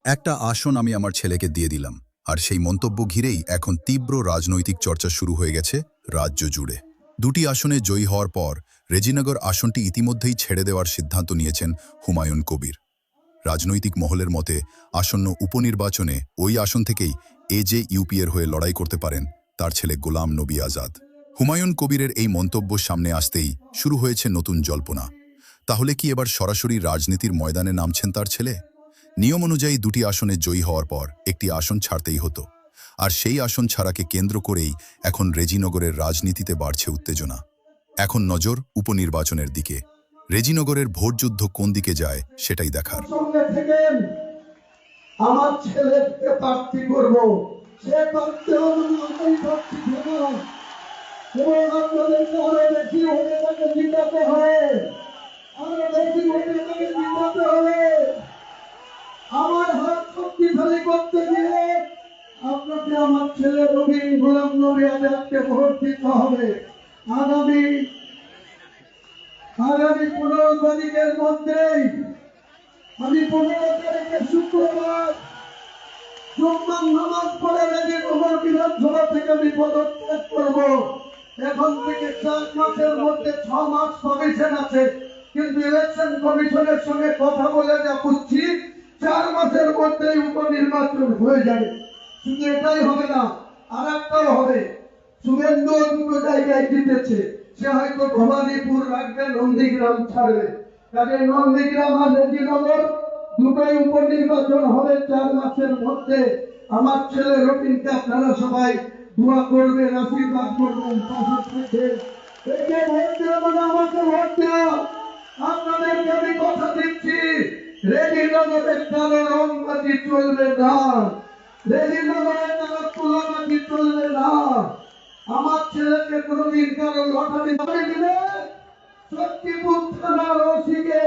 একটা আসন আমি আমার ছেলেকে দিয়ে দিলাম, আর সেই মন্তব্য ঘিরেই এখন তীব্র রাজনৈতিক চর্চা শুরু হয়ে গেছে রাজ্য জুড়ে। দুটি আসনে জয়ী হওয়ার পর রেজিনগর আসনটি ইতিমধ্যেই ছেড়ে দেওয়ার সিদ্ধান্ত নিয়েছেন হুমায়ুন কবির। রাজনৈতিক মহলের মতে আসন্ন উপনির্বাচনে ওই আসন থেকেই ইউপিএর হয়ে লড়াই করতে পারেন তার ছেলে গোলাম নবী আজাদ। হুমায়ুন কবিরের এই মন্তব্য সামনে আসতেই শুরু হয়েছে নতুন জল্পনা। তাহলে কি এবার সরাসরি রাজনীতির ময়দানে নামছেন তার ছেলে? নিয়ম অনুযায়ী দুটি আসনে জয়ী হওয়ার পর একটি আসন ছাড়তেই হতো, আর সেই আসন ছাড়াকে কেন্দ্র করেই এখন রেজিনগরের রাজনীতিতে বাড়ছে উত্তেজনা। এখন নজর উপনির্বাচনের দিকে। রেজিনগরের ভোটযুদ্ধ কোন দিকে যায় সেটাই দেখার। আমার ছেলেকে প্রার্থী করব, সে প্রার্থী আমি প্রার্থী করব এবং আপনাদেরকে আরো বেশি ভোটে তাকে জিতাতে হবে, আরো বেশি ভোটে তাকে জিতাতে হবে। আমার হাত শক্তিশালী করতে গিয়ে আপনাকে আমার ছেলে গোলাম নবী আজাদকে ভোট দিতে হবে। আগামী 15 তারিখের মধ্যেই আমি 15 তারিখে শুক্রবার জুম্মার নামাজ পড়ে রেজিনগর বিধানসভা থেকে আমি পদত্যাগ করব। এখন থেকে 4 মাসের মধ্যে 6 মাস কমিশন আছে, কিন্তু ইলেকশন কমিশনের সঙ্গে কথা বলে যা বুঝছি 4 মাসের মধ্যেই উপনির্বাচন হয়ে যাবে। শুধু এটাই হবে না, আর একটাও হবে। শুভেন্দু দুটো জায়গায় জিতেছে, সে হয়তো ভবানীপুর রাখবে, নন্দীগ্রাম ছাড়বে। কাজে নন্দীগ্রাম আর রেজিনগর দুটোই উপনির্বাচন হবে 4 মাসের মধ্যে। আমার ছেলে রবিনকে আপনারা সবাই দোয়া করবেন, আশীর্বাদ করবেন, পাশে থেকে একে ভোট দেওয়া মানে আমাকে ভোট দেওয়া। আপনাদেরকে আমি কথা দিচ্ছি, রেজিনগরে কারো রংবাজি চলবে না, রেজিনগরে কারো তুলাবাজি চলবে না। আমার ছেলেকে কোনোদিন কারো লটারি দিলে শক্তিপুর থানার ওসিকে